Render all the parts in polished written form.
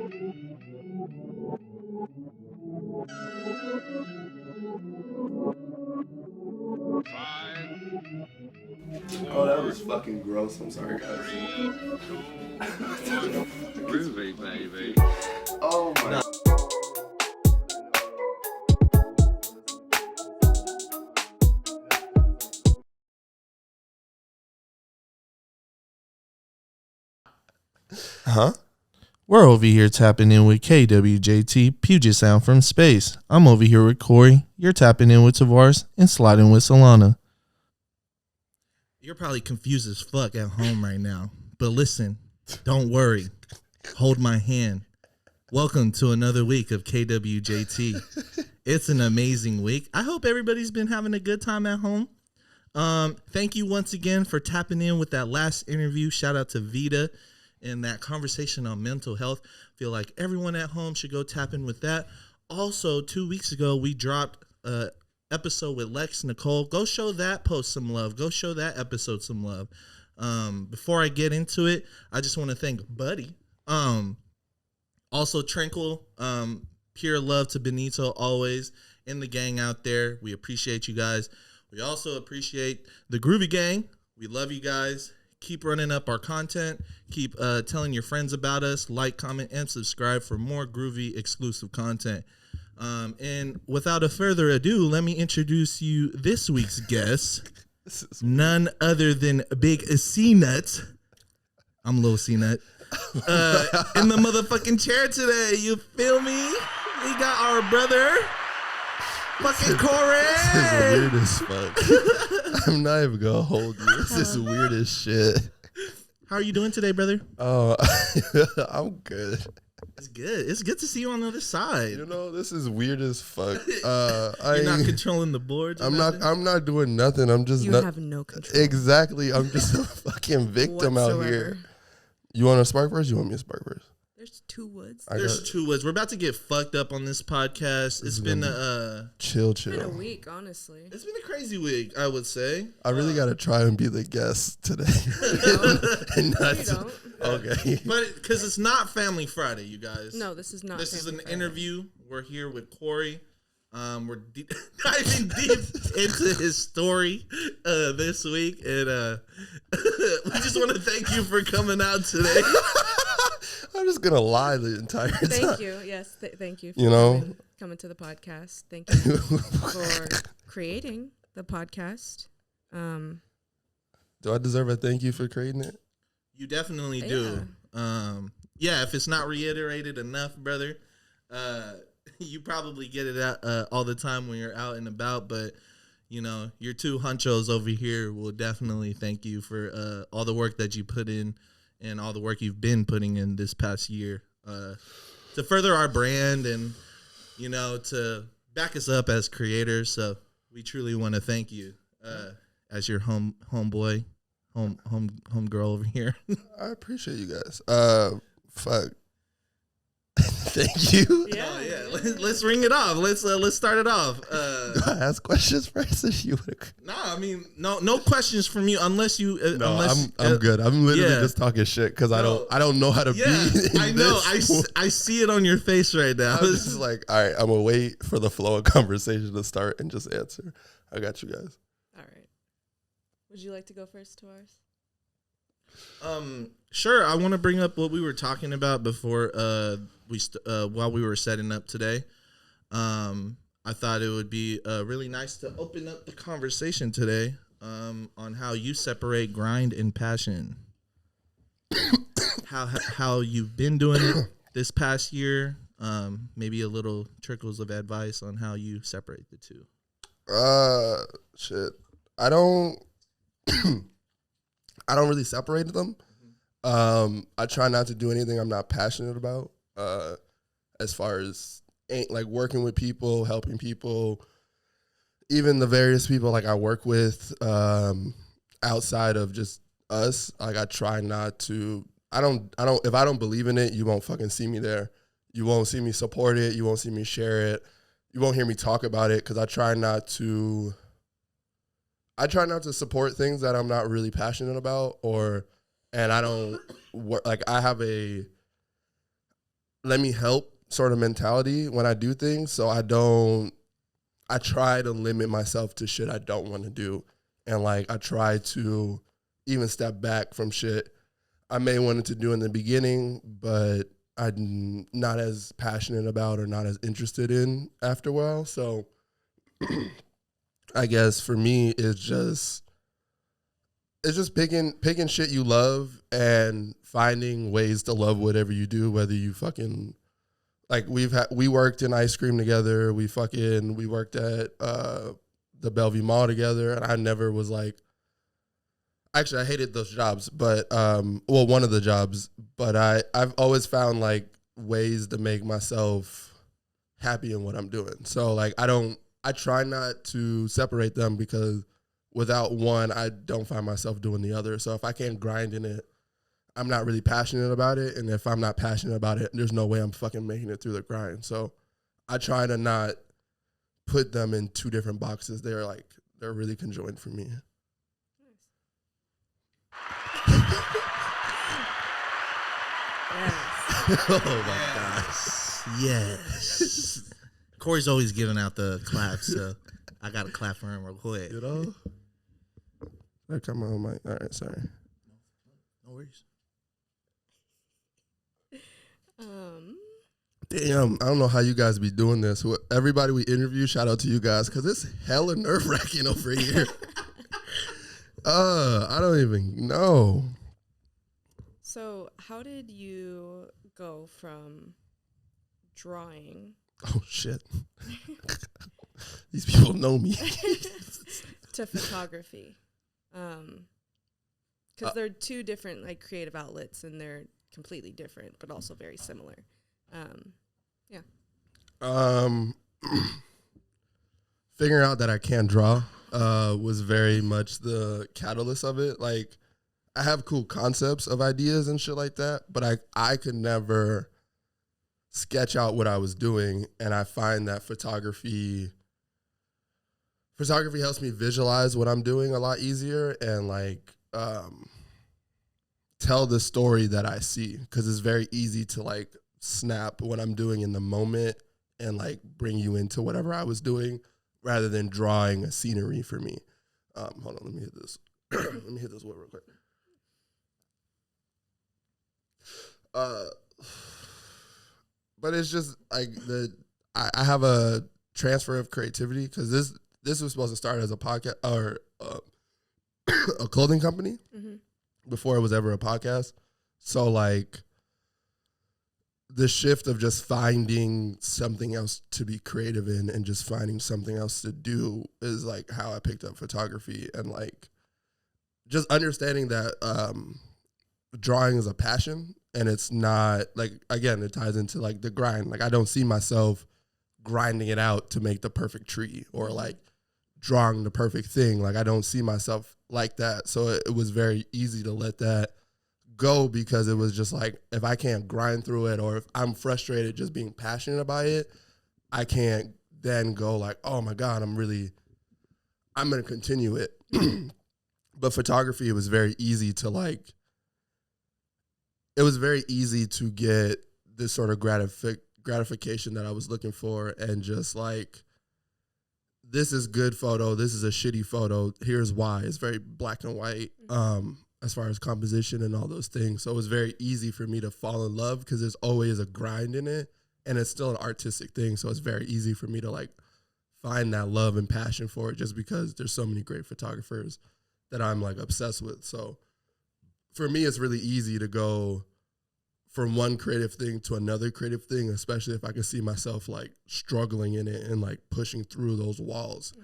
Oh, that was fucking gross. I'm sorry, guys. Groovy, baby. Oh my. Huh? We're over here tapping in with KWJT, Puget Sound from space. I'm over here with Corey. You're tapping in with Tavares and sliding with Solana. You're probably confused as fuck at home right now. But listen, don't worry. Hold my hand. Welcome to another week of KWJT. It's an amazing week. I hope everybody's been having a good time at home. Thank you once again for tapping in with that last interview. Shout out to Vita and that conversation on mental health. Feel like everyone at home should go tap in with that. Also, 2 weeks ago, we dropped an episode with Lex Nicole. Go show that post some love. Go show that episode some love. Before I get into it, I just want to thank Buddy. Also, Tranquil, pure love to Benito always, and the gang out there. We appreciate you guys. We also appreciate the Groovy Gang. We love you guys. Keep running up our content. Keep telling your friends about us. Like, comment, and subscribe for more Groovy exclusive content. And without a further ado, let me introduce you this week's guest. None other than Big C-Nut. I'm Lil C-Nut. In the motherfucking chair today. You feel me? We got our brother, fucking Corey. This is weird as fuck. I'm not even gonna hold you. This is weird as shit. How are you doing today, brother? Oh, I'm good. It's good. It's good to see you on the other side. You know, this is weird as fuck. You're not controlling the boards. I'm not doing nothing. I'm just. You have no control. Exactly. I'm just a fucking victim out here. You want to spark first? You want me to spark first? There's two woods. There's two woods. We're about to get fucked up on this podcast. It's been chill. It's been a week, honestly. It's been a crazy week, I would say. I really got to try and be the guest today. You don't. Okay. But because it's not Family Friday, you guys. No, this is not. This is an Friday. interview. We're here with Corey. We're diving deep into his story this week, and we just want to thank you for coming out today. I'm just gonna lie the entire time. Thank you. Yes, thank you. For coming to the podcast. Thank you for creating the podcast. Do I deserve a thank you for creating it? You definitely do. Yeah, if it's not reiterated enough, brother, you probably get it out all the time when you're out and about. But you know, your two hunchos over here will definitely thank you for all the work that you put in. And all the work you've been putting in this past year to further our brand and, you know, to back us up as creators. So we truly want to thank you as your homeboy, home girl over here. I appreciate you guys. Fuck. Thank you. Yeah. Oh, yeah. Let's ring it off. Let's start it off. Do I ask questions first? If you would. I mean, no questions from you unless you. I'm good. I'm literally just talking shit because I don't know how to be. I know. I see it on your face right now. I'm just like, all right, I'm gonna wait for the flow of conversation to start and just answer. I got you guys. All right. Would you like to go first, Tavares? Sure. I want to bring up what we were talking about before while we were setting up today. I thought it would be really nice to open up the conversation today on how you separate grind and passion. how you've been doing it this past year. Maybe a little trickles of advice on how you separate the two. Shit. I don't really separate them. I try not to do anything I'm not passionate about. As far as like working with people, helping people, even the various people like I work with, outside of just us. Like I try not to. If I don't believe in it, you won't fucking see me there. You won't see me support it. You won't see me share it. You won't hear me talk about it because I try not to support things that I'm not really passionate about, and I don't work. Like I have a let me help sort of mentality when I do things. So I try to limit myself to shit I don't want to do. And like, I try to even step back from shit I may wanted to do in the beginning, but I'm not as passionate about or not as interested in after a while. So I guess for me, it's just picking shit you love and finding ways to love whatever you do, whether you fucking like we worked in ice cream together. We worked at the Bellevue Mall together, and I never was like, actually I hated those jobs, but one of the jobs, but I've always found like ways to make myself happy in what I'm doing. So like I try not to separate them because without one, I don't find myself doing the other. So if I can't grind in it, I'm not really passionate about it. And if I'm not passionate about it, there's no way I'm fucking making it through the grind. So I try to not put them in two different boxes. They're really conjoined for me. Oh my gosh. Yes. Corey's always giving out the claps, so I got to clap for him real quick. You know? I come on, Mike. All right, sorry. No worries. Damn, I don't know how you guys be doing this. Everybody we interview, shout out to you guys, because it's hella nerve-wracking over here. I don't even know. So how did you go from drawing Oh, shit. These people know me. to photography? Because they're two different like creative outlets, and they're completely different, but also very similar. Figuring out that I can draw was very much the catalyst of it. Like, I have cool concepts of ideas and shit like that, but I could never sketch out what I was doing, and I find that photography helps me visualize what I'm doing a lot easier and like tell the story that I see, because it's very easy to like snap what I'm doing in the moment and like bring you into whatever I was doing rather than drawing a scenery for me. Hold on, let me hit this. Let me hit this wood real quick. But it's just like I have a transfer of creativity, because this was supposed to start as a podcast or a clothing company before it was ever a podcast. So like the shift of just finding something else to be creative in and just finding something else to do is like how I picked up photography, and like just understanding that drawing is a passion, and it's not like, again, it ties into like the grind. Like I don't see myself grinding it out to make the perfect tree or like drawing the perfect thing. Like I don't see myself like that. So it was very easy to let that go, because it was just like, if I can't grind through it, or if I'm frustrated just being passionate about it, I can't then go like, oh my God, I'm going to continue it. But photography, it was very easy to like, it was very easy to get this sort of gratification that I was looking for, and just like, this is good photo, this is a shitty photo, here's why. It's very black and white as far as composition and all those things. So it was very easy for me to fall in love, because there's always a grind in it, and it's still an artistic thing. So it's very easy for me to like find that love and passion for it, just because there's so many great photographers that I'm like obsessed with. So for me, it's really easy to go from one creative thing to another creative thing, especially if I can see myself like struggling in it and like pushing through those walls.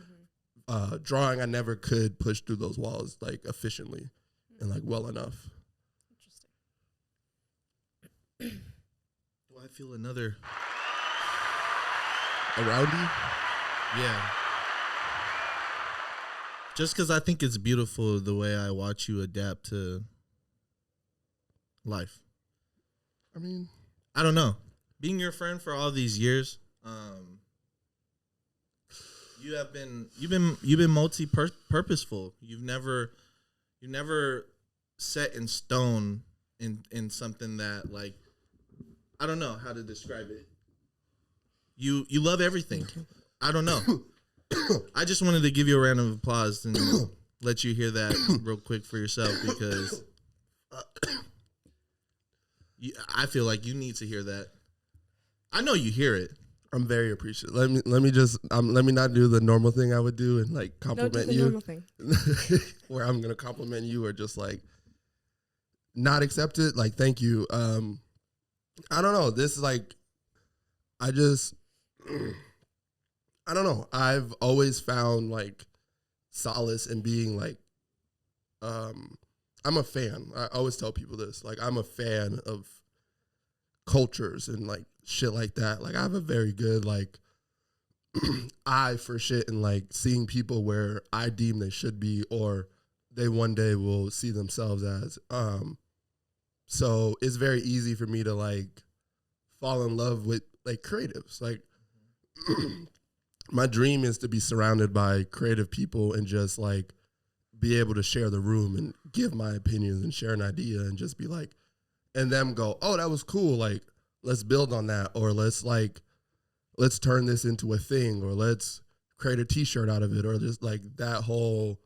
Drawing, I never could push through those walls like efficiently and like well enough. Interesting. Do I feel another around you? Yeah. Just because I think it's beautiful the way I watch you adapt to life. I mean, I don't know. Being your friend for all these years, you've been multi-purposeful. You've never set in stone in something that like I don't know how to describe it. You love everything. I don't know. I just wanted to give you a round of applause and let you hear that real quick for yourself because I feel like you need to hear that. I know you hear it. I'm very appreciative. Let me not do the normal thing I would do and like compliment the you. normal thing. Where I'm gonna compliment you or just like not accept it. Like, thank you. I don't know. This is like, I don't know. I've always found like solace in being like, I'm a fan. I always tell people this. Like, I'm a fan of cultures and like shit like that. Like, I have a very good like eye for shit and like seeing people where I deem they should be or they one day will see themselves as. So it's very easy for me to like fall in love with like creatives. Like my dream is to be surrounded by creative people and just like be able to share the room and give my opinions and share an idea and just be like, and them go, oh, that was cool. Like, let's build on that. Or let's turn this into a thing, or let's create a t-shirt out of it. Or just like that whole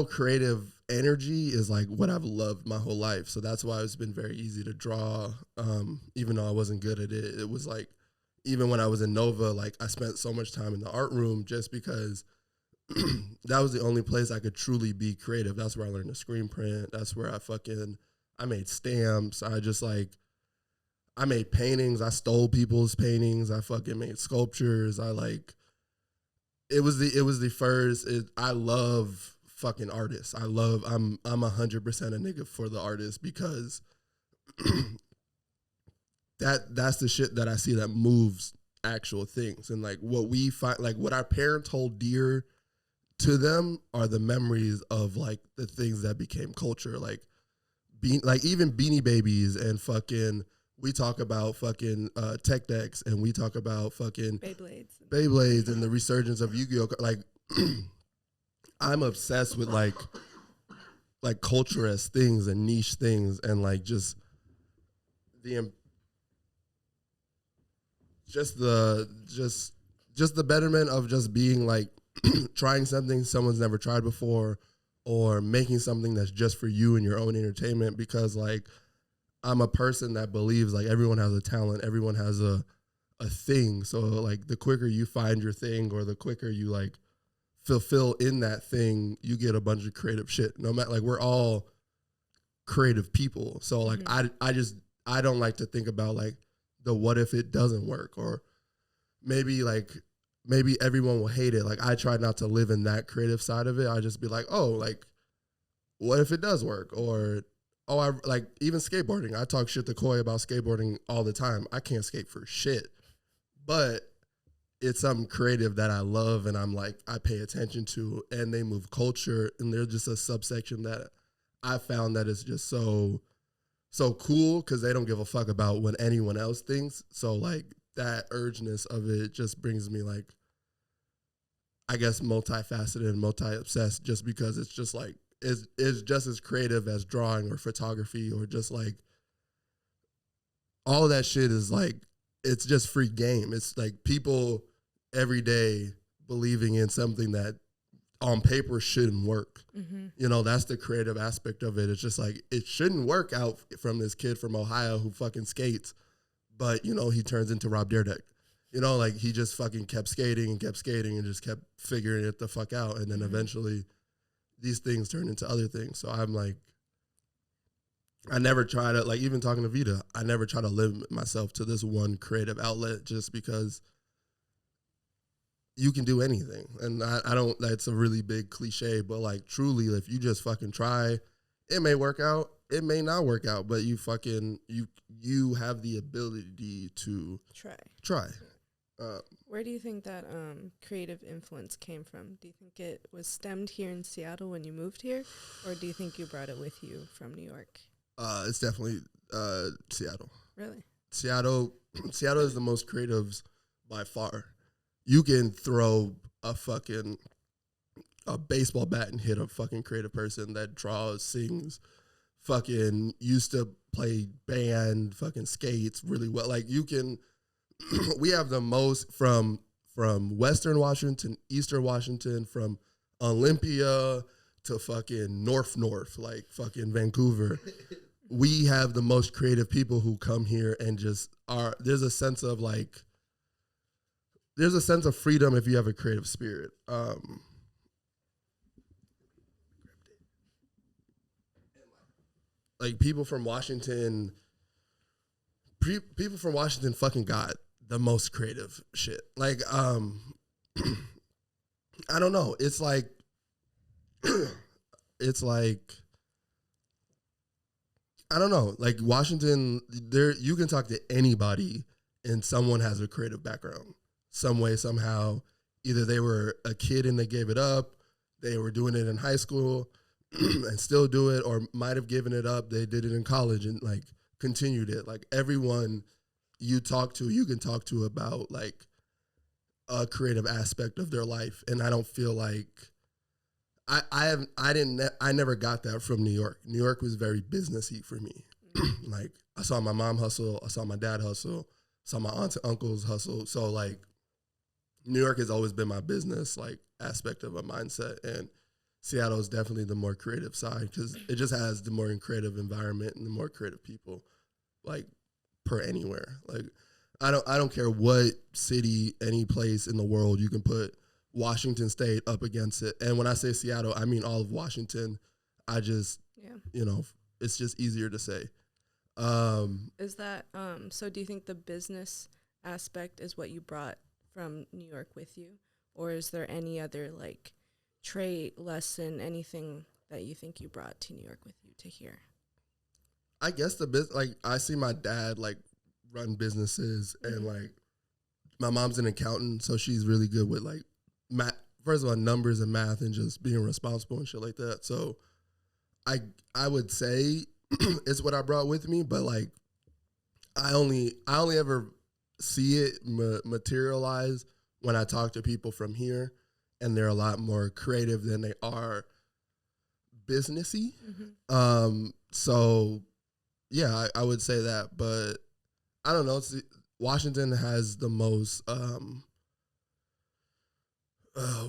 creative energy is like what I've loved my whole life. So that's why it's been very easy to draw. Even though I wasn't good at it, it was like, even when I was in Nova, like I spent so much time in the art room just because that was the only place I could truly be creative. That's where I learned to screen print. That's where I made stamps. I made paintings. I stole people's paintings. I fucking made sculptures. It was the first, I love fucking artists. I'm 100% a nigga for the artist because that's the shit that I see that moves actual things. And like what we find, like what our parents hold dear to them are the memories of like the things that became culture. Like even Beanie Babies and fucking, we talk about fucking tech decks and we talk about fucking Beyblades and the resurgence of Yu-Gi-Oh! Like I'm obsessed with like culture as things and niche things and like just the betterment of just being like trying something someone's never tried before or making something that's just for you and your own entertainment, because like I'm a person that believes like everyone has a talent, everyone has a thing. So like the quicker you find your thing or the quicker you like fulfill in that thing, you get a bunch of creative shit. No matter, like we're all creative people. So like I don't like to think about like the what if it doesn't work, or maybe everyone will hate it. Like I try not to live in that creative side of it. I just be like, oh, like what if it does work? Or oh, I like even skateboarding. I talk shit to Koi about skateboarding all the time. I can't skate for shit, but it's something creative that I love and I'm like, I pay attention to, and they move culture, and they're just a subsection that I found that is just so cool because they don't give a fuck about what anyone else thinks. So like that urgeness of it just brings me like, I guess, multifaceted and multi-obsessed, just because it's just like, it's just as creative as drawing or photography or just like all that shit is like, it's just free game. It's like people every day believing in something that on paper shouldn't work. Mm-hmm. You know, that's the creative aspect of it. It's just like, it shouldn't work out from this kid from Ohio who fucking skates, but, you know, he turns into Rob Dyrdek. You know, like he just fucking kept skating and just kept figuring it the fuck out. And then eventually these things turn into other things. So I'm like, I never try to, like, even talking to Vita, I never try to limit myself to this one creative outlet just because you can do anything. And I don't, that's a really big cliche, but like truly, if you just fucking try, it may work out, it may not work out, but you fucking, you have the ability to try. Where do you think that creative influence came from? Do you think it was stemmed here in Seattle when you moved here, or do you think you brought it with you from New York? It's definitely Seattle. Really? Seattle is the most creatives by far. You can throw a baseball bat and hit a fucking creative person that draws, sings, fucking used to play band, fucking skates really well. Like you can, we have the most from Western Washington, Eastern Washington, from Olympia to fucking North, like fucking Vancouver. We have the most creative people who come here and just are, there's a sense of freedom if you have a creative spirit. Like people from Washington fucking got the most creative shit. Like, I don't know. It's like, I don't know. Like Washington, there you can talk to anybody and someone has a creative background. Some way, somehow. Either they were a kid and they gave it up, they were doing it in high school and still do it, or might have given it up, they did it in college and like continued it. Like everyone you can talk to about like a creative aspect of their life. And I don't feel like I never got that from New York. New York was very businessy for me. Like I saw my mom hustle, I saw my dad hustle, saw my aunts and uncles hustle. So like New York has always been my business like aspect of a mindset, and Seattle is definitely the more creative side because it just has the more creative environment and the more creative people, like per anywhere. Like I don't care what city, any place in the world you can put Washington State up against it. And when I say Seattle, I mean all of Washington. I just, it's just easier to say. Is that, so do you think the business aspect is what you brought from New York with you? Or is there any other like trait, lesson, anything that you think you brought to New York with you to here? I guess I see my dad like run businesses and like my mom's an accountant. So she's really good with like math, first of all, numbers and math and just being responsible and shit like that. So I would say it's what I brought with me, but like I only ever see it materialize when I talk to people from here, and they're a lot more creative than they are businessy. So yeah, I would say that, but I don't know. Washington has the most,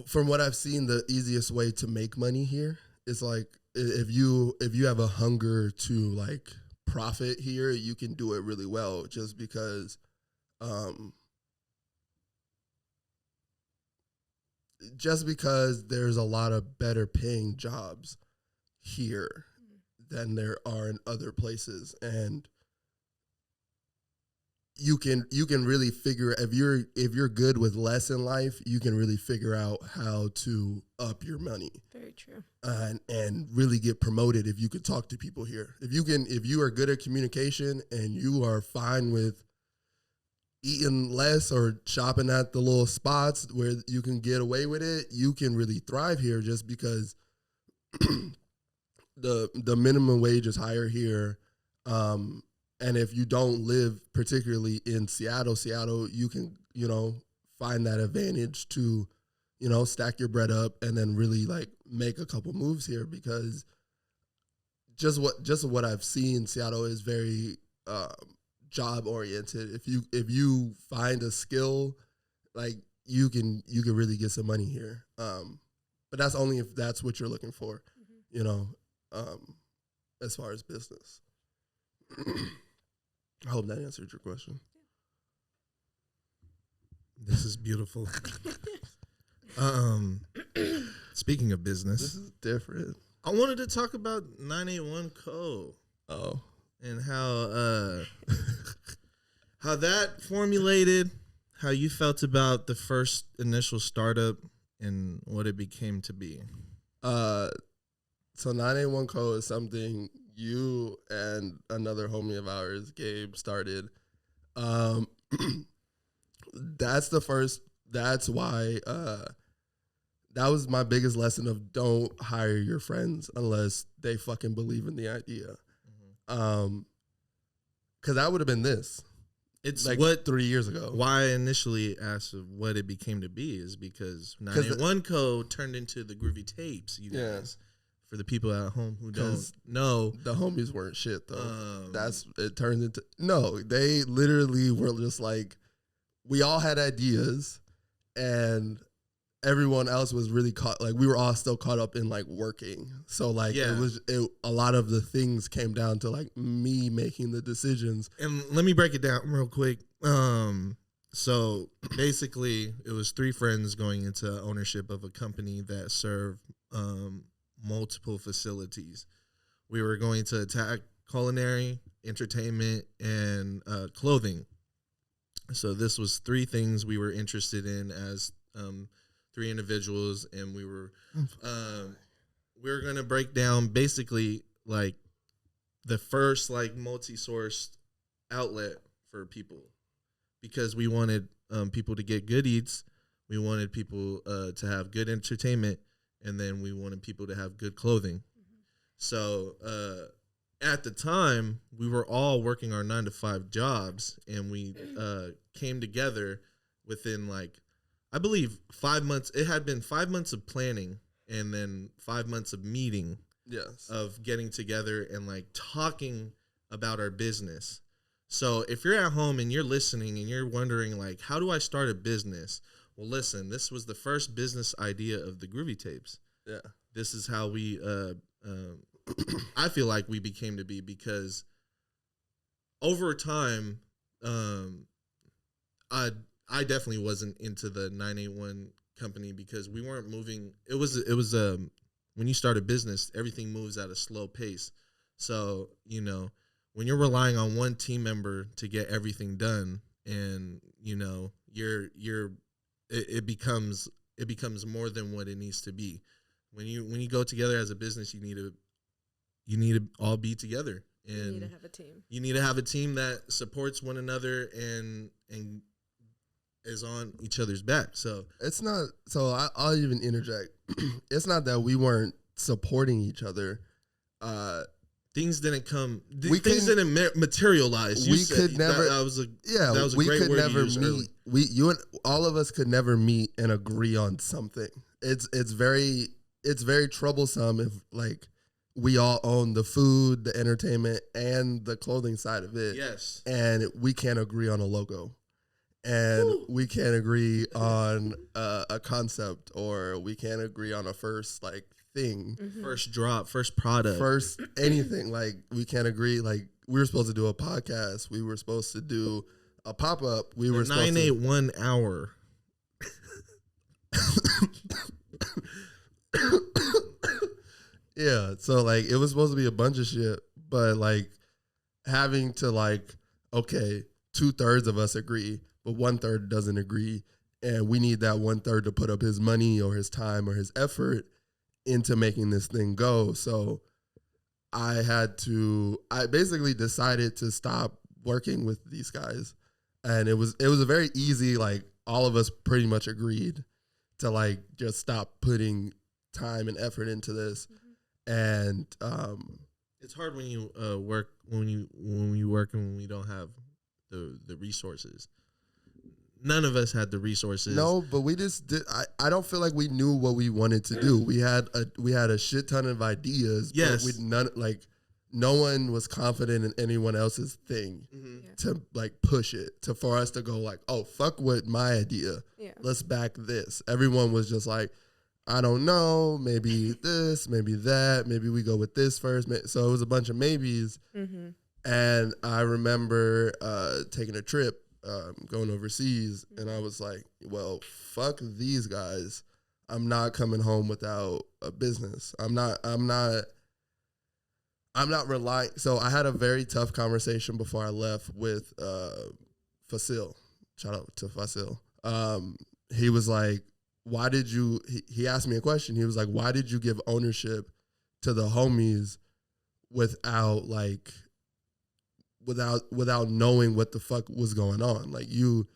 from what I've seen, the easiest way to make money here is like if you have a hunger to like profit here, you can do it really well just because there's a lot of better paying jobs here than there are in other places, and you can really figure if you're good with less in life, you can really figure out how to up your money. Very true. And really get promoted if you could talk to people here. If you are good at communication and you are fine with eating less or shopping at the little spots where you can get away with it, you can really thrive here just because the minimum wage is higher here. And if you don't live particularly in Seattle, you can, find that advantage to, stack your bread up and then really like make a couple moves here, because just what I've seen, Seattle is very job oriented. If you find a skill, like you can really get some money here. But that's only if that's what you're looking for, as far as business. I hope that answered your question. This is beautiful. Speaking of business, This is different. I wanted to talk about 981 Co. Oh. And how that formulated, how you felt about the first initial startup and what it became to be. So 981 Co is something you and another homie of ours, Gabe, started. That's why that was my biggest lesson of don't hire your friends unless they fucking believe in the idea. Cause that would have been this. It's like what 3 years ago. Why I initially asked what it became to be is because 981 Co turned into the Groovy Tapes. You guys for the people at home who don't 'Cause know, The homies weren't shit though. It turns into no. They literally were just like, we all had ideas, and everyone else was really caught. Like we were all still caught up in like working. So like a lot of the things came down to like me making the decisions. And let me break it down real quick. So basically, it was 3 friends going into ownership of a company that served multiple facilities. We were going to attack culinary, entertainment, and clothing. So this was 3 things we were interested in as 3 individuals, and we were going to break down basically like the first like multi-sourced outlet for people, because we wanted people to get good eats, we wanted people to have good entertainment, and then we wanted people to have good clothing. So at the time, we were all working our 9-to-5 jobs, and we came together within like, I believe 5 months. It had been 5 months of planning and then 5 months of meeting, of getting together and like talking about our business. So if you're at home and you're listening and you're wondering like, how do I start a business? Well, listen, this was the first business idea of the Groovy Tapes. Yeah. This is how we, I feel like we became to be, because over time, I definitely wasn't into the 981 company because we weren't moving. It was when you start a business, everything moves at a slow pace. So, you know, when you're relying on one team member to get everything done, and you know, it becomes more than what it needs to be. When you go together as a business, you need to all be together, and you need to have a team. You need to have a team that supports one another and is on each other's back. So it's not. So I'll even interject. It's not that we weren't supporting each other. Things didn't come. Things didn't materialize. We could never. That was a we great could word never you used meet. early. You and all of us could never meet and agree on something. It's very troublesome if like we all own the food, the entertainment, and the clothing side of it. Yes, and we can't agree on a logo, and we can't agree on a concept, or we can't agree on a first like thing, first drop, first product, first anything. Like we can't agree. Like we were supposed to do a podcast, we were supposed to do a pop up. We were 981 hour. Yeah, so like it was supposed to be a bunch of shit, but like having to like, okay, 2/3 of us agree, but 1/3 doesn't agree, and we need that 1/3 to put up his money or his time or his effort into making this thing go. So I basically decided to stop working with these guys, and it was a very easy, like all of us pretty much agreed to like just stop putting time and effort into this. And it's hard when you work when you work and when we don't have the resources. None of us had the resources. No, but we just did. I don't feel like we knew what we wanted to do. We had a shit ton of ideas. Yes, but no one was confident in anyone else's thing to like push it for us to go like, oh, fuck what my idea. Yeah. Let's back this. Everyone was just like, I don't know, maybe this, maybe that, maybe we go with this first. So it was a bunch of maybes. And I remember taking a trip, going overseas, and I was like, well, fuck these guys. I'm not coming home without a business. I'm not relying. So I had a very tough conversation before I left with Fasil. Shout out to Fasil. He was like, why did you, he asked me a question. He was like, why did you give ownership to the homies without knowing what the fuck was going on? Like you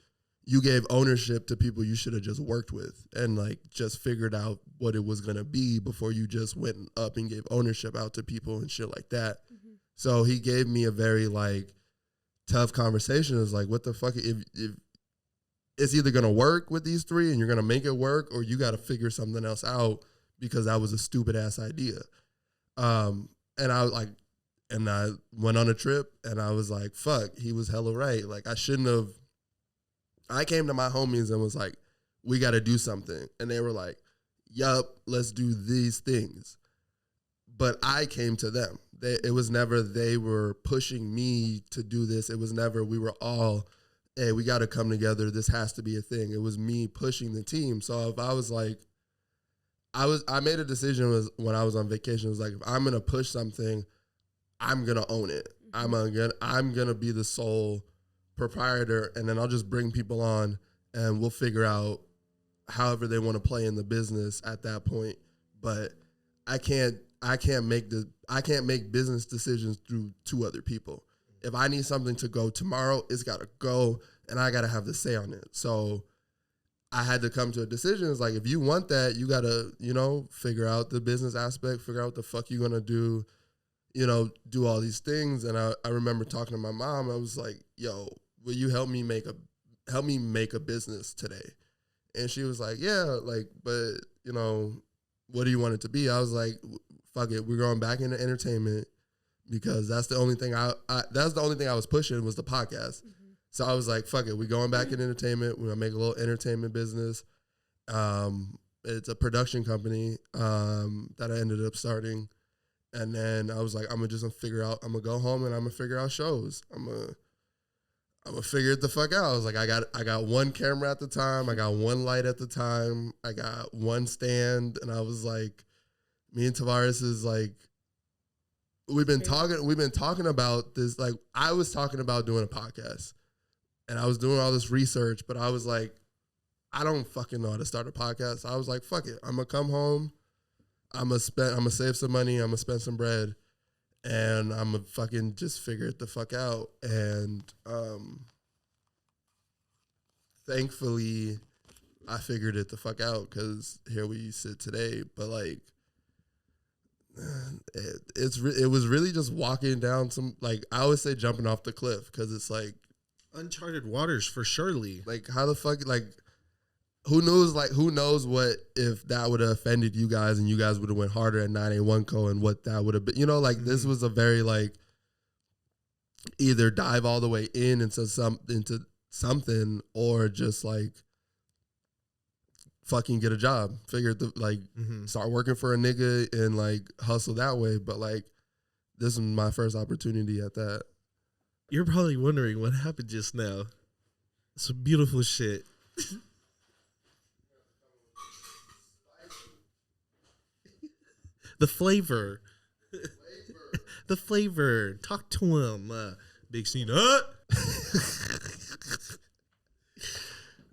gave ownership to people you should have just worked with and like just figured out what it was going to be before you just went up and gave ownership out to people and shit like that. So he gave me a very like tough conversation. It was like, what the fuck, if it's either going to work with these 3 and you're going to make it work, or you got to figure something else out, because that was a stupid ass idea. And I was like, and I went on a trip and I was like, fuck, he was hella right. Like I shouldn't have. I came to my homies and was like, we got to do something. And they were like, yup, let's do these things. But I came to them. It was never they were pushing me to do this. It was never we were all, hey, we got to come together. This has to be a thing. It was me pushing the team. So if I was like, I made a decision when I was on vacation. It was like, if I'm going to push something, I'm going to own it. I'm going to be the sole proprietor, and then I'll just bring people on and we'll figure out however they want to play in the business at that point. But I can't make business decisions through two other people. If I need something to go tomorrow, it's got to go, and I got to have the say on it. So I had to come to a decision. It's like, if you want that, you got to, figure out the business aspect, figure out what the fuck you're going to do, do all these things. And I remember talking to my mom. I was like, yo, will you help me make a business today? And she was like, yeah, like, but, what do you want it to be? I was like, fuck it, we're going back into entertainment, because that's the only thing I was pushing was the podcast. Mm-hmm. So I was like, fuck it, we're going back in entertainment. We're gonna make a little entertainment business. It's a production company that I ended up starting. And then I was like, I'm gonna go home and I'm gonna figure out shows. I'm gonna figure it the fuck out. I was like, I got one camera at the time. I got one light at the time. I got one stand. And I was like, me and Tavares is like, we've been talking about this. Like, I was talking about doing a podcast and I was doing all this research, but I was like, I don't fucking know how to start a podcast. I was like, fuck it. I'm gonna come home. I'm gonna save some money. I'm gonna spend some bread, and I'm gonna fucking just figure it the fuck out. And thankfully, I figured it the fuck out, because here we sit today. But like, it was really just walking down some, like, I always say jumping off the cliff, because it's like uncharted waters for surely. Like, how the fuck, like, who knows what if that would have offended you guys and you guys would have went harder at 981 Co and what that would have been, mm-hmm. This was a very, like, either dive all the way into something or just like fucking get a job, start working for a nigga and like hustle that way. But like, this is my first opportunity at that. You're probably wondering what happened just now. Some beautiful shit. The flavor. The flavor. Talk to him. Big C Nut.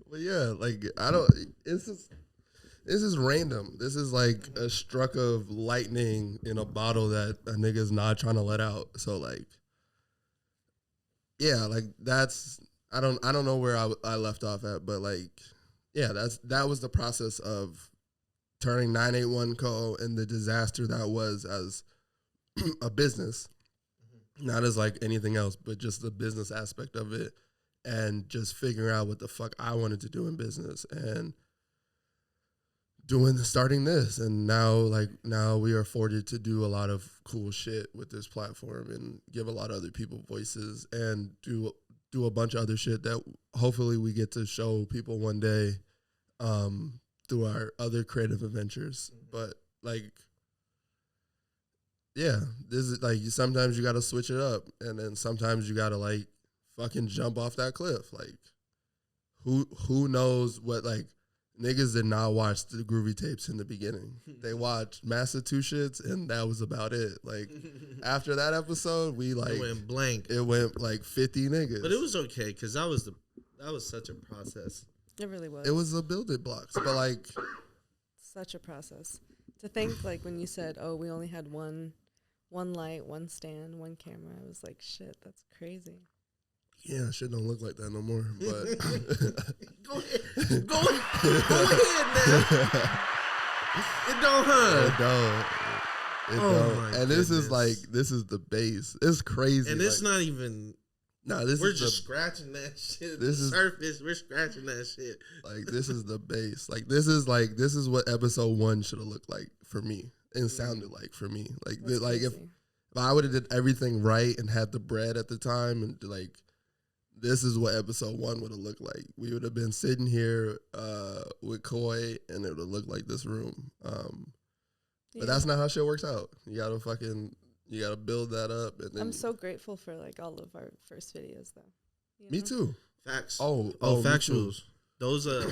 Well, yeah, like, this is random. This is like a struck of lightning in a bottle that a nigga's not trying to let out. So like, yeah, like I don't know where I left off at, but like, yeah, that was the process of turning 981 Co and the disaster that was as a business, not as like anything else, but just the business aspect of it, and just figuring out what the fuck I wanted to do in business and starting this. And now we are afforded to do a lot of cool shit with this platform and give a lot of other people voices and do a bunch of other shit that hopefully we get to show people one day through our other creative adventures. But like, yeah, this is like, sometimes you got to switch it up, and then sometimes you got to like fucking jump off that cliff. Like, who knows what, like, niggas did not watch the Groovy Tapes in the beginning. They watched Massachusetts, and that was about it. Like, after that episode, we like, it went blank. It went like 50 niggas. But it was okay, because that was such a process. It really was. It was a building blocks, but like, such a process. To think, like, when you said, oh, we only had one light, one stand, one camera, I was like, shit, that's crazy. Yeah, shit don't look like that no more. But Go ahead now. It don't hurt. It don't. And this is the base. It's crazy. And it's not even. No, we're just scratching that shit. This is surface. We're scratching that shit. Like, this is the base. Like, this is what episode 1 should have looked like for me. and sounded like for me. Like That's like if crazy. I would have did everything right and had the bread at the time, and like this is what episode 1 would have looked like. We would have been sitting here with Koi, and it would have looked like this room. But that's not how shit works out. You gotta build that up. And then I'm so grateful for like all of our first videos, though. You me know? too. Facts. Oh, me factuals. too. Those are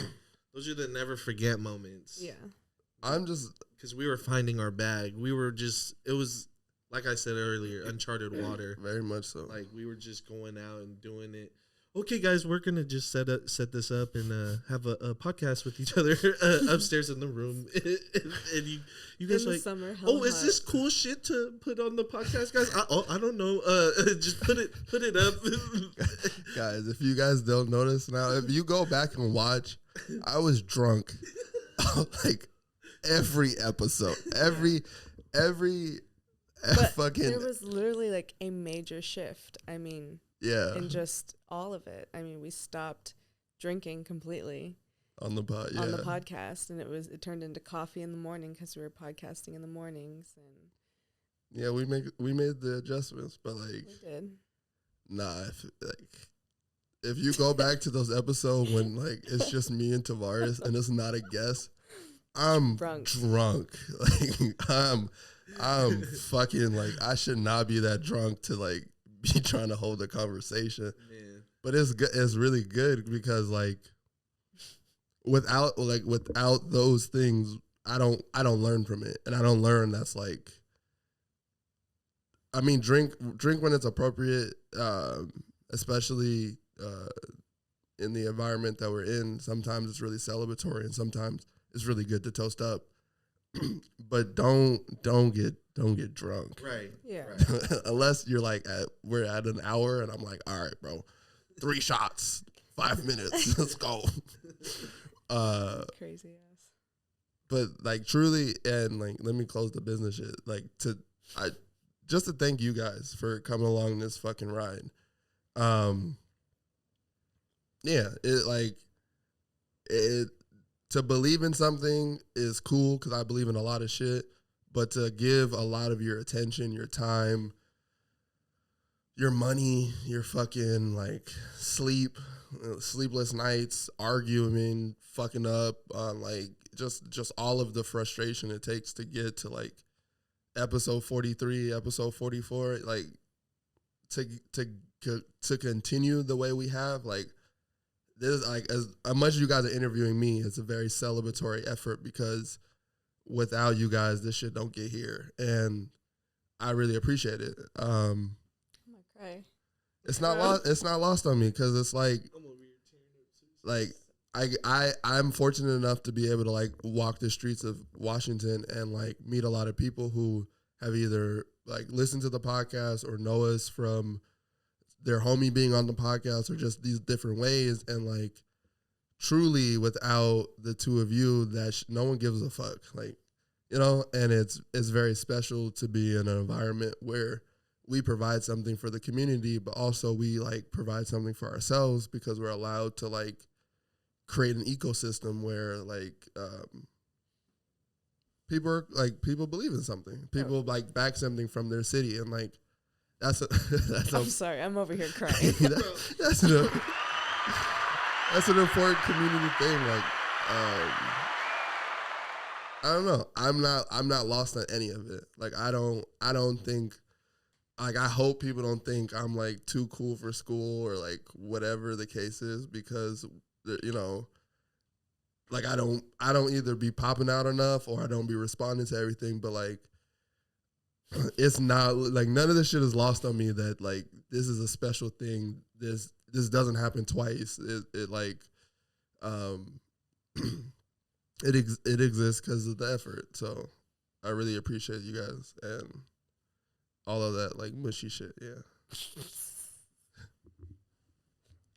the never forget moments. Yeah. I'm just Because we were finding our bag. It was, like I said earlier, uncharted water. very much so. Like, we were just going out and doing it. Okay, guys, we're going to just set this up and have a podcast with each other upstairs in the room. And you guys In the like, summer, hella is hot. this cool shit to put on the podcast, guys? I don't know. Just put it up. Guys, if you guys don't notice now, if you go back and watch, I was drunk like every episode, every But fucking there was literally like a major shift. I mean, yeah in just all of it. I mean, we stopped drinking completely on the pod. Yeah, on the podcast, and it turned into coffee in the morning because we were podcasting in the mornings, and yeah. We made the adjustments, but like we did. nah. If you go back to those episodes when like it's just me and Tavares and it's not a guest, I'm drunk. Like I'm fucking like I should not be that drunk to like be trying to hold a conversation. Man. But it's good. It's really good because like without those things, I don't learn from it, and I don't learn that's like. I mean, drink when it's appropriate, especially in the environment that we're in. Sometimes it's really celebratory, and sometimes it's really good to toast up. But don't get drunk. Right. Yeah. Right. Unless you're like we're at an hour and I'm like, all right, bro, 3 shots, 5 minutes, let's go. Crazy ass. But like truly, and like let me close the business shit. Like just to thank you guys for coming along this fucking ride. Yeah, it to believe in something is cool because I believe in a lot of shit, but to give a lot of your attention, your time, your money, your fucking like sleepless nights, arguing, fucking up, like just all of the frustration it takes to get to like episode 43, episode 44, like to continue the way we have, like this, like as much as you guys are interviewing me, it's a very celebratory effort because without you guys, this shit don't get here, and I really appreciate it. I'm gonna cry. It's not lost. It's not lost on me because it's like I'm fortunate enough to be able to like walk the streets of Washington and like meet a lot of people who have either like listened to the podcast or know us from their homie being on the podcast or just these different ways. And like truly without the two of you, no one gives a fuck. Like, you know, and it's very special to be in an environment where we provide something for the community, but also we like provide something for ourselves because we're allowed to like create an ecosystem where like people believe in something. People like back something from their city, and like that's I'm sorry, I'm over here crying. that's an important community thing. Like I don't know. I'm not lost on any of it. Like I don't think, like I hope people don't think I'm like too cool for school or like whatever the case is, because you know, like I don't either be popping out enough or I don't be responding to everything. But like it's not like none of this shit is lost on me that like this is a special thing. This doesn't happen twice. It like it exists because of the effort. So I really appreciate you guys and all of that like mushy shit. Yeah.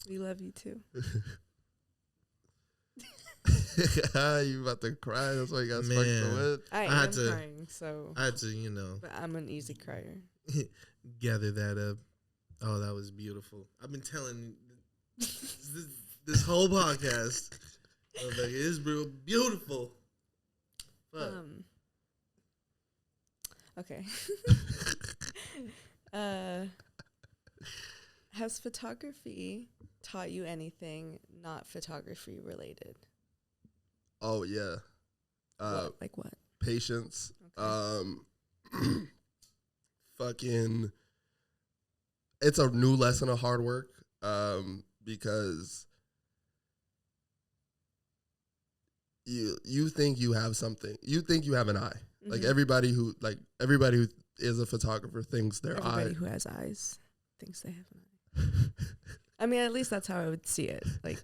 We love you too. You about to cry? That's why you got stuck Man. the lid. I had am to- crying, so I had to, you know, but I'm an easy crier. gather that up. Oh, that was beautiful. I've been telling this whole podcast. I was like, it's real beautiful. Fuck. Okay. Has photography taught you anything not photography related? Oh yeah. What? Like what? Patience. Okay. Fucking. It's a new lesson of hard work. Because you think you have something. You think you have an eye. Mm-hmm. Like everybody who is a photographer thinks their Everybody eye. who has eyes thinks they have an eye. I mean, at least that's how I would see it. Like,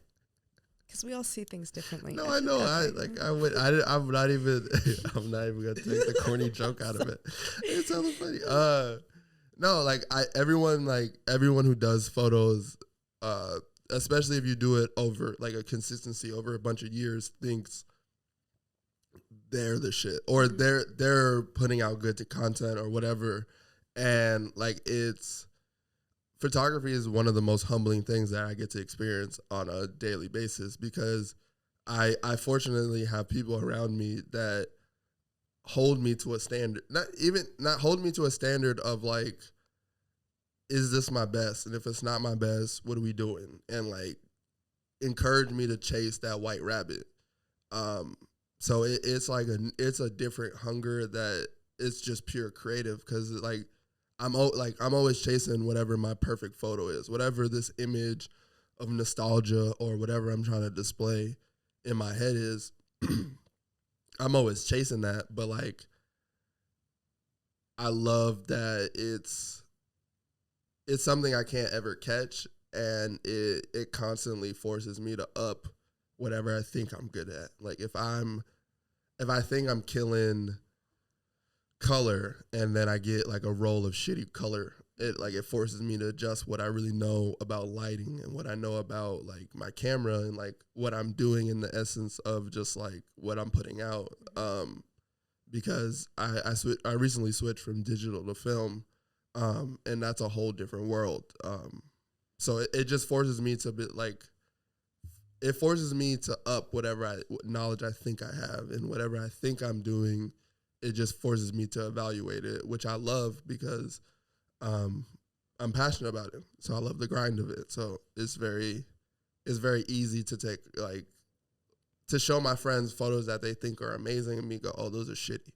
because we all see things differently. No, I know. I'm not even gonna take the corny joke out of it. It's hella funny. No, like everyone who does photos, especially if you do it over like a consistency over a bunch of years, thinks they're the shit, or they're putting out good content or whatever, and like photography is one of the most humbling things that I get to experience on a daily basis, because I fortunately have people around me that hold me to a standard, not hold me to a standard of like, is this my best? And if it's not my best, what are we doing? And like encourage me to chase that white rabbit. So it's a different hunger that it's just pure creative, because like I'm always chasing whatever my perfect photo is, whatever this image of nostalgia or whatever I'm trying to display in my head is. I'm always chasing that, but like I love that it's something I can't ever catch, and it constantly forces me to up whatever I think I'm good at. Like if I think I'm killing color and then I get like a roll of shitty color, it forces me to adjust what I really know about lighting and what I know about like my camera and like what I'm doing in the essence of just like what I'm putting out. Because I recently switched from digital to film, and that's a whole different world. So it just forces me to be like, it forces me to up whatever knowledge I think I have, and whatever I think I'm doing, it just forces me to evaluate it, which I love because I'm passionate about it. So I love the grind of it. So it's very easy to take, like, to show my friends photos that they think are amazing and me go, oh, those are shitty.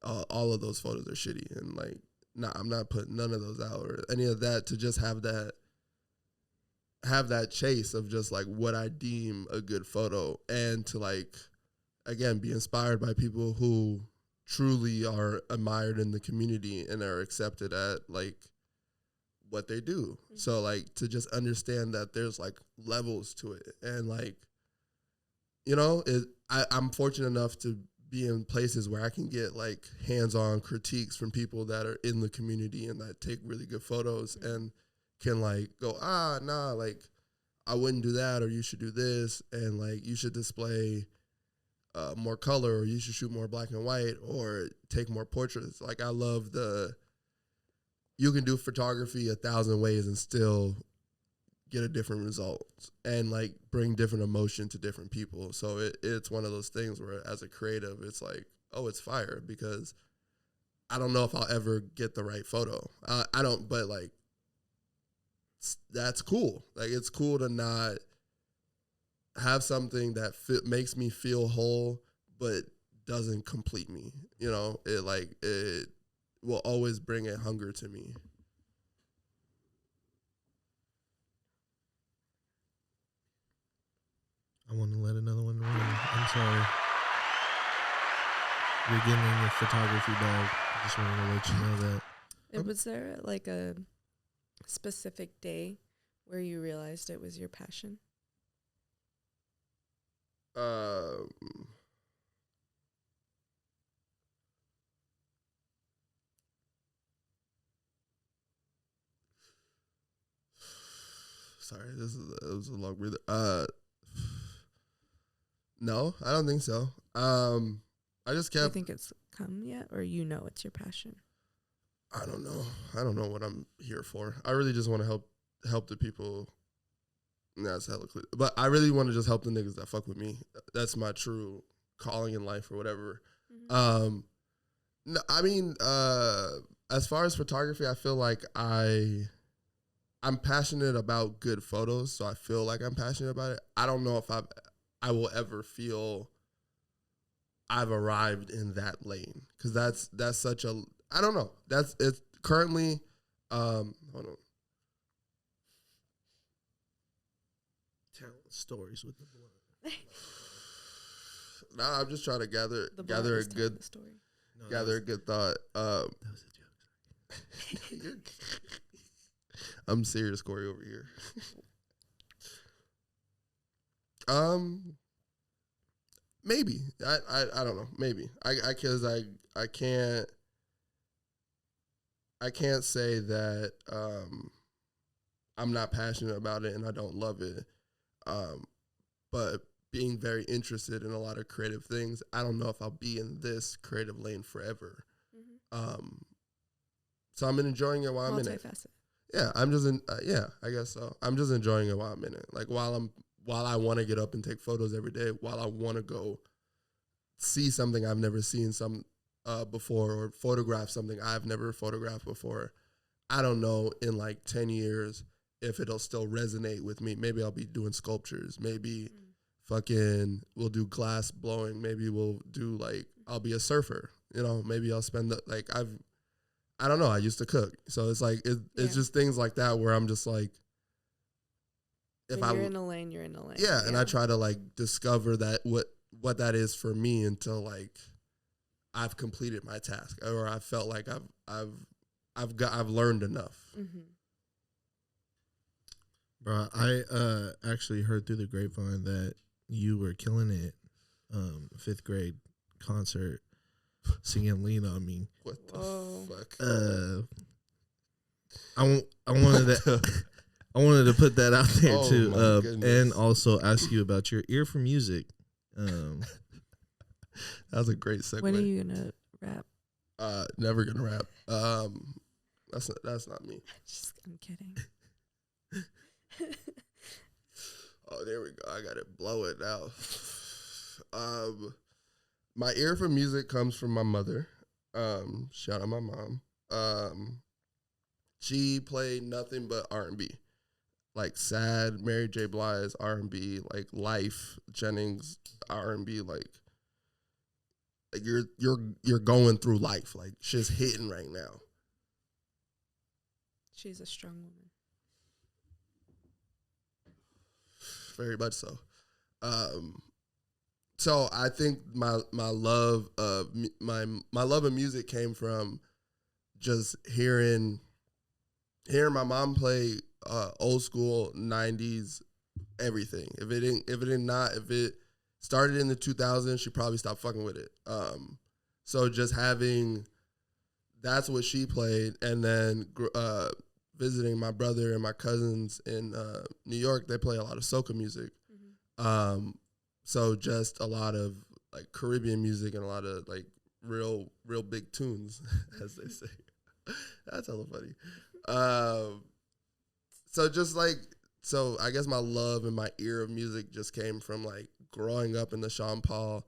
All of those photos are shitty. And like, nah, I'm not putting none of those out or any of that, to just have that chase of just like what I deem a good photo, and to like, again, be inspired by people who truly are admired in the community and are accepted at like what they do. Mm-hmm. So like to just understand that there's like levels to it, and like, you know, I'm fortunate enough to be in places where I can get like hands-on critiques from people that are in the community and that take really good photos, mm-hmm. and can like go, nah, like I wouldn't do that, or you should do this, and like you should display more color, or you should shoot more black and white, or take more portraits. Like I love you can do photography 1,000 ways and still get a different result, and like bring different emotion to different people. So it's one of those things where as a creative, it's like, oh, it's fire, because I don't know if I'll ever get the right photo. I don't, but like, that's cool. Like it's cool to not have something that makes me feel whole, but doesn't complete me. You know, it will always bring a hunger to me. I want to let another one ring. I'm sorry. You're getting your photography bag. I just wanted to let you know that. Was there like a specific day where you realized it was your passion? Sorry, it was a long breather. No, I don't think so. I just kept. Do you think it's come yet, or you know it's your passion? I don't know. I don't know what I'm here for. I really just want to help the people. That's hella clear. But I really want to just help the niggas that fuck with me. That's my true calling in life or whatever. Mm-hmm. No, I mean, as far as photography, I feel like I'm passionate about good photos, so I feel like I'm passionate about it. I don't know if I will ever feel I've arrived in that lane, because that's such a, I don't know. It's currently hold on. Talent stories with the blunt. Nah, I'm just trying to gather The gather blunt a is telling good the story. No, gather a good thought. that was a joke. I'm serious, Corey, over here. Maybe I don't know. Maybe because I can't say that I'm not passionate about it and I don't love it. But being very interested in a lot of creative things, I don't know if I'll be in this creative lane forever. So I'm enjoying it while I'm in it. Multifaceted. Yeah, I'm just in. Yeah, I guess so. I'm just enjoying it while I'm in it. Like while I want to get up and take photos every day, while I want to go see something I've never seen before, or photograph something I've never photographed before. I don't know in like 10 years if it'll still resonate with me. Maybe I'll be doing sculptures. Maybe fucking we'll do glass blowing. Maybe we'll do like I'll be a surfer. You know, maybe I'll spend I don't know. I used to cook, so it's like it's just things like that where I'm just like, When you're in a lane, you're in a lane. yeah, and I try to like discover that what that is for me until like I've completed my task or I felt like I've learned enough. Bro, I actually heard through the grapevine that you were killing it, 5th grade concert, singing "Lean on Me." What the fuck? I wanted to put that out there Oh, too, my goodness. and also ask you about your ear for music. That was a great segue. When are you gonna rap? Never gonna rap. That's not me. I'm kidding. Oh, there we go. I got it. Blow it now. My ear for music comes from my mother. Shout out my mom. She played nothing but R&B, like sad Mary J. Blige R&B, like Life Jennings R&B, like you're going through life, like shit's hitting right now. She's a strong woman. Very much so. So I think my love of my love of music came from just hearing my mom play old school 90s everything. If it started in the 2000s, she probably stopped fucking with it. So just having that's what she played, and then visiting my brother and my cousins in New York, they play a lot of soca music. So just a lot of like Caribbean music and a lot of like real big tunes, as they say. That's hella funny. So I guess my love and my ear of music just came from like growing up in the Sean Paul,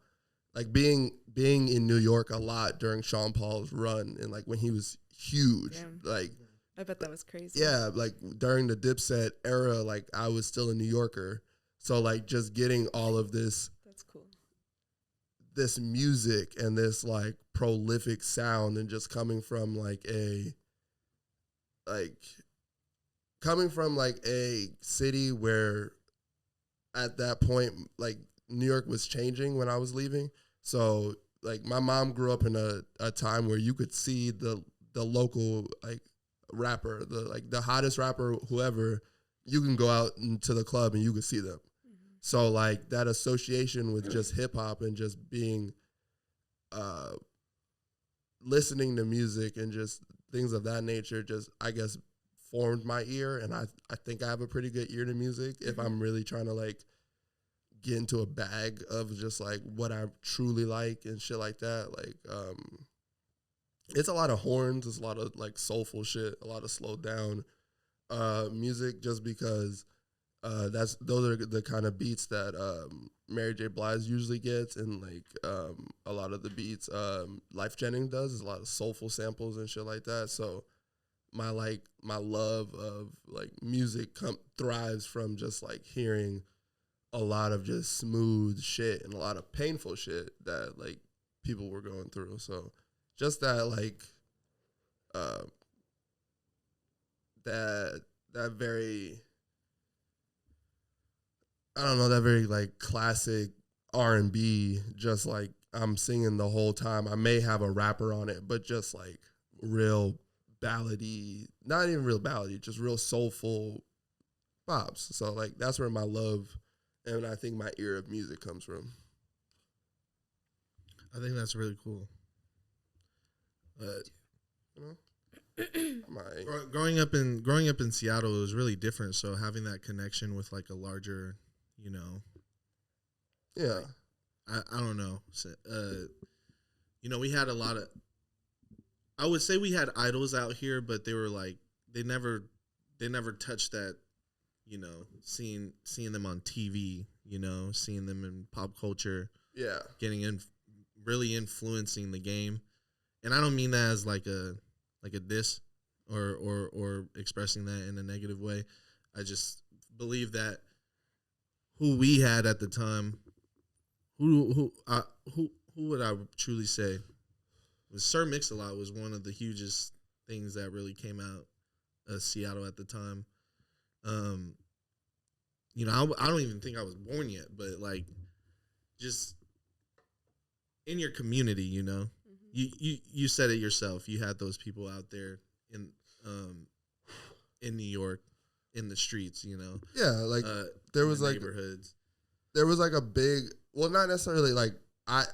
like being in New York a lot during Sean Paul's run and like when he was huge. Damn. Like I bet that was crazy. yeah, like during the Dipset era, like I was still a New Yorker. So like just getting all of this That's cool. this music and this like prolific sound and just coming from like a city where at that point like New York was changing when I was leaving. So like my mom grew up in a time where you could see the local like rapper, the hottest rapper, whoever, you can go out into the club and you could see them. So like that association with just hip hop and just being listening to music and just things of that nature just I guess formed my ear, and I think I have a pretty good ear to music if I'm really trying to like get into a bag of just like what I truly like and shit like that. Like it's a lot of horns, it's a lot of like soulful shit, a lot of slowed down music just because Those are the kind of beats that Mary J. Blige usually gets, and like a lot of the beats Life Jennings does is a lot of soulful samples and shit like that. So my love of like music thrives from just like hearing a lot of just smooth shit and a lot of painful shit that like people were going through. So just that like that very, I don't know, that very like classic R&B, just like I'm singing the whole time. I may have a rapper on it, but just like real ballady, not even real ballady, just real soulful pops. So like that's where my love and I think my ear of music comes from. I think that's really cool. You know, growing up in Seattle, it was really different. So having that connection with like a larger, you know, yeah, I don't know. So, you know, we had a lot of. I would say we had idols out here, but they were like they never touched that. You know, seeing them on TV. You know, seeing them in pop culture. Yeah, getting in, really influencing the game, and I don't mean that as like a diss or expressing that in a negative way. I just believe that who we had at the time, who would I truly say was Sir Mix-a-Lot was one of the hugest things that really came out of Seattle at the time. You know, I don't even think I was born yet, but like just in your community, you know, you said it yourself. You had those people out there in New York, in the streets, you know. Yeah, like there was like neighborhoods. There was like a big, well, not necessarily like I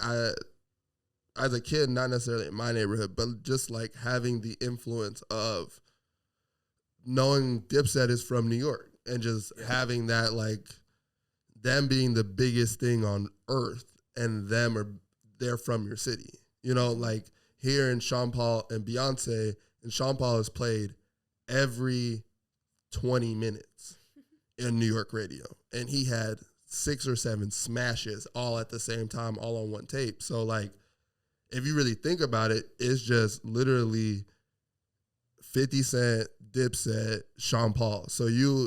as a kid, not necessarily in my neighborhood, but just like having the influence of knowing Dipset is from New York and just having that, like them being the biggest thing on earth and they're from your city. You know, like here in Sean Paul and Beyonce, and Sean Paul is played every 20 minutes in New York radio. And he had 6 or 7 smashes all at the same time, all on one tape. So like, if you really think about it, it's just literally 50 Cent, Dipset, Sean Paul. So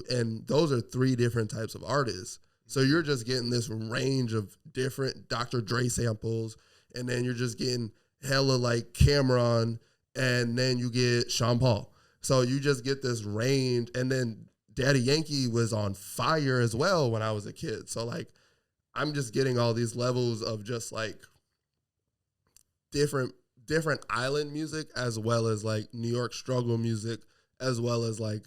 and those are 3 different types of artists. So you're just getting this range of different Dr. Dre samples, and then you're just getting hella like Cameron, and then you get Sean Paul. So you just get this range, and then Daddy Yankee was on fire as well when I was a kid. So like, I'm just getting all these levels of just like different island music, as well as like New York struggle music, as well as like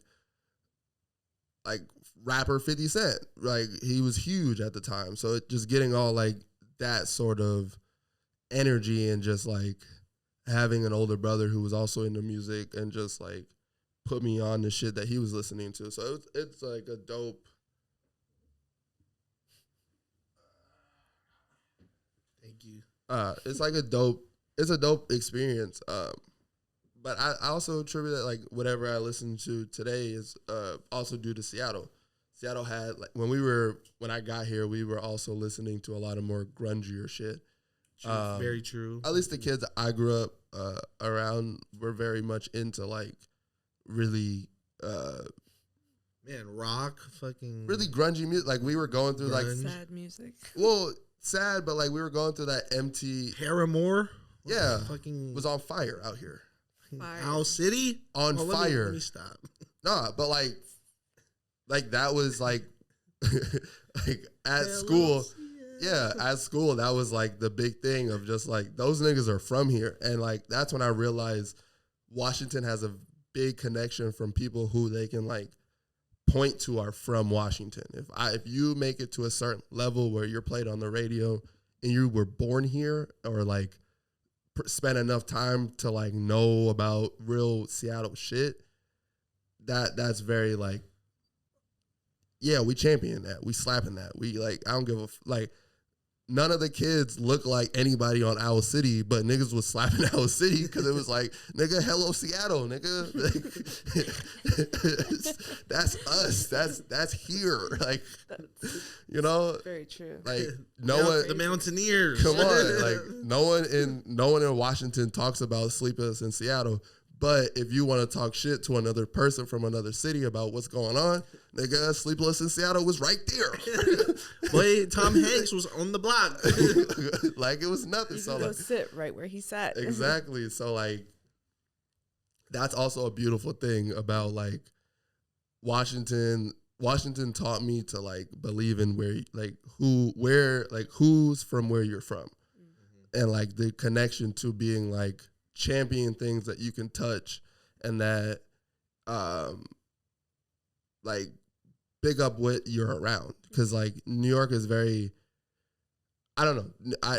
rapper 50 Cent. Like he was huge at the time. So just getting all like that sort of energy, and just like having an older brother who was also into music and just like put me on the shit that he was listening to. So it's like a dope. Thank you. It's like a dope experience. But I also attribute that like whatever I listen to today is also due to Seattle. Seattle had like when I got here, we were also listening to a lot of more grungier shit. True, very true. At least the kids I grew up around were very much into like really rock, fucking really grungy music. Like we were going through grunge. like Sad music. Well, sad, but like we were going through that empty. Paramore. Yeah, fucking was on fire out here. Fire. Owl City On fire. Let me stop. Nah, but like that was like like at school. Yeah, at school, that was like the big thing of just like those niggas are from here. And like that's when I realized Washington has a big connection from people who they can like point to are from Washington. If you make it to a certain level where you're played on the radio and you were born here, or like spend enough time to like know about real Seattle shit, that's very like, yeah, we champion that. We slapping that. We like, I don't give a like none of the kids look like anybody on Owl City, but niggas was slapping Owl City because it was like, nigga, hello Seattle, nigga. That's us. That's here. Like, you know, Very true. like no one, The Mountaineers. come on, like no one in Washington talks about Sleepless in Seattle. But if you want to talk shit to another person from another city about what's going on, nigga, Sleepless in Seattle was right there. Boy, Tom Hanks was on the block. Like it was nothing. You So can go like, sit right where he sat. exactly. So like, that's also a beautiful thing about like Washington. Washington taught me to like believe in who's from where you're from, and like the connection to being like champion things that you can touch, and that like big up what you're around, because like New York is very, I don't know,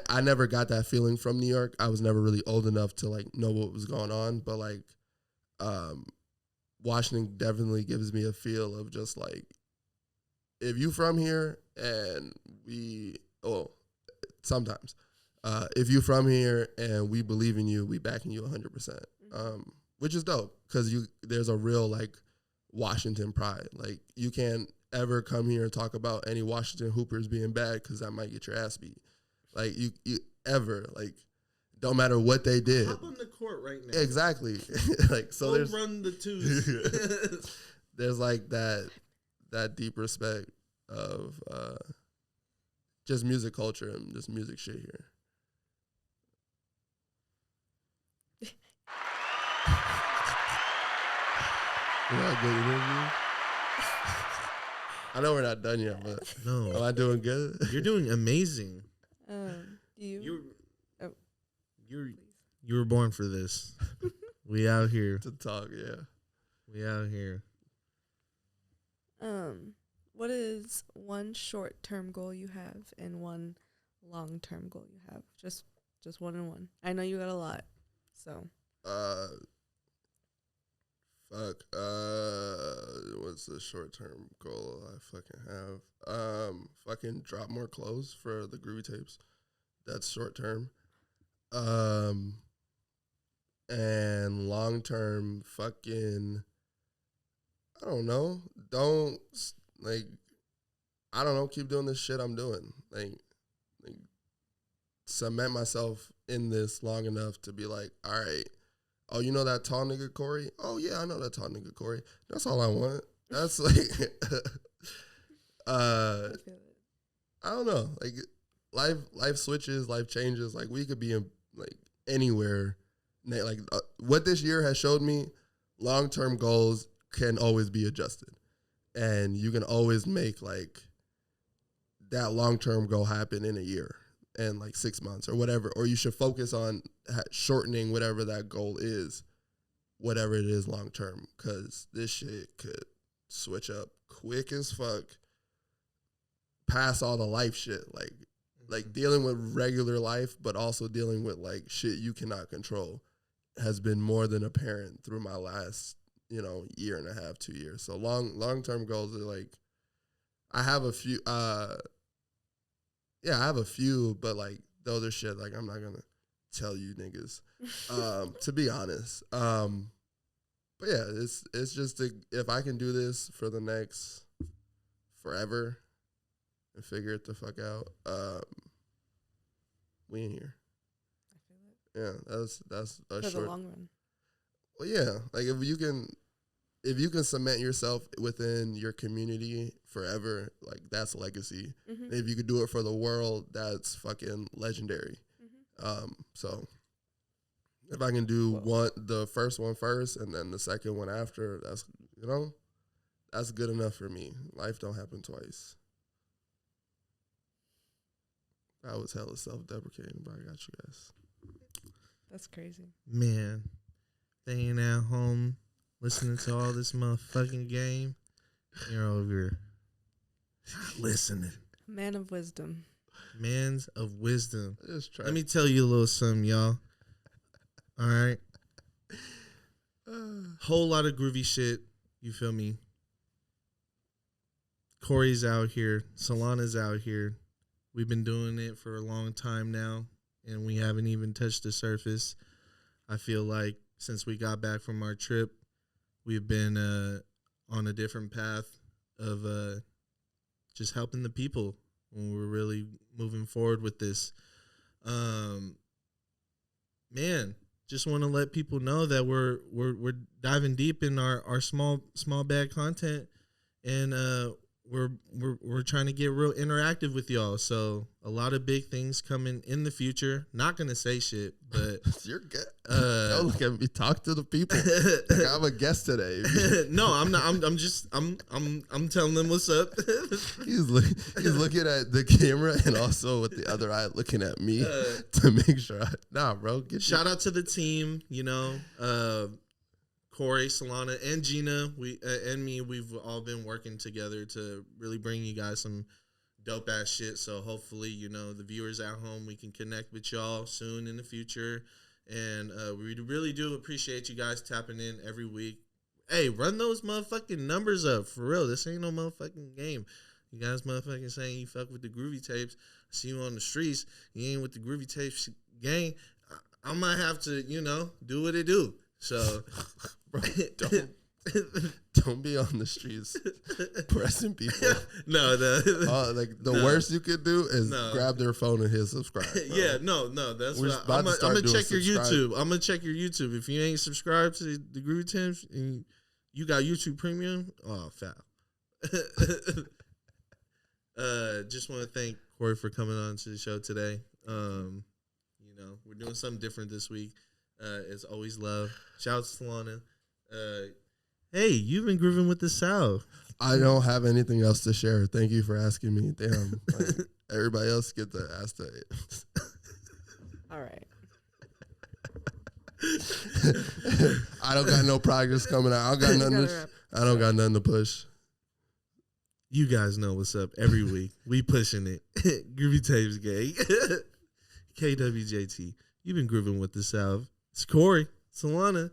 I never got that feeling from New York. I was never really old enough to like know what was going on, but like Washington definitely gives me a feel of just like, if you from here, and sometimes if you from here and we believe in you, we backing you 100%, which is dope, because there's a real like Washington pride. Like you can't ever come here and talk about any Washington Hoopers being bad, because that might get your ass beat. Like you ever, like, don't matter what they did. Hop on the court right now. Exactly. Like, so Go there's run the twos. there's like that deep respect of just music culture and just music shit here. Is that a good interview? I know we're not done yet, but am No, I doing good? you're doing amazing. You You were born for this. We out here. To talk, yeah. We out here. what is one short-term goal you have and one long-term goal you have? Just one and one. I know you got a lot, so. What's the short-term goal I fucking have? Fucking drop more clothes for the Groovy Tapes. That's short-term. And long-term, fucking, I don't know. Keep doing this shit I'm doing. Like cement myself in this long enough to be like, all right, oh, you know that tall nigga Corey? Oh yeah, I know that tall nigga Corey. That's all I want. That's like, I feel it. I don't know. Like life switches, life changes. Like we could be in like anywhere. Like what this year has showed me, long-term goals can always be adjusted, and you can always make like that long-term goal happen in a year and like 6 months or whatever. Or you should focus on shortening whatever that goal is, whatever it is long-term, because this shit could switch up quick as fuck past all the life shit. Like dealing with regular life, but also dealing with like shit you cannot control has been more than apparent through my last, year and a half, 2 years. So long-term goals are like, I have a few, but like those are shit like I'm not gonna tell you niggas, to be honest. But yeah, it's just if I can do this for the next forever and figure it the fuck out, we in here. I feel it. Yeah, that's a For short. the long run. Well, yeah, like if you can cement yourself within your community forever, like that's legacy. Mm-hmm. If you could do it for the world, that's fucking legendary. Mm-hmm. So if I can do the first one first and then the second one after, that's good enough for me. Life don't happen twice. That was hella self-deprecating, but I got you guys. That's crazy. Man, staying at home, listening to all this motherfucking game. You're over here not listening. Man of wisdom. Mans of wisdom. Just try. Let me tell you a little something, y'all. All right. Whole lot of groovy shit. You feel me? Corey's out here. Solana's out here. We've been doing it for a long time now, and we haven't even touched the surface. I feel like since we got back from our trip, we've been on a different path of just helping the people when we're really moving forward with this. Man, just want to let people know that we're diving deep in our small bag content, and we're trying to get real interactive with y'all. So a lot of big things coming in the future. Not gonna say shit, but You're good. Don't look at me. Talk to the people. Like I'm a guest today. No, I'm not. I'm telling them what's up. He's looking at the camera and also with the other eye looking at me to make sure. Nah, bro. Shout out to the team. Corey, Solana, and Gina, and me, we've all been working together to really bring you guys some dope ass shit. So hopefully, the viewers at home, we can connect with y'all soon in the future. And we really do appreciate you guys tapping in every week. Hey, run those motherfucking numbers up for real. This ain't no motherfucking game. You guys motherfucking saying you fuck with the Groovy Tapes. I see you on the streets. You ain't with the Groovy Tapes gang. I might have to, do what it do. So, bro, don't be on the streets pressing people. No, the worst you could do is grab their phone and hit subscribe. Bro. Yeah, no, that's what I'm gonna check your YouTube. I'm gonna check your YouTube. If you ain't subscribed to the Groovy Tapes and you got YouTube Premium, foul. Just want to thank Corey for coming on to the show today. We're doing something different this week. It's always love. Shout out to Solana. Hey, you've been grooving with the South. I don't have anything else to share. Thank you for asking me. Damn. Everybody else get to ask that. All right. I don't got no progress coming out. I don't got nothing to push. You guys know what's up every week. We pushing it. Groovy Tapes gang. KWJT. You've been grooving with the South. It's Corey, Solana,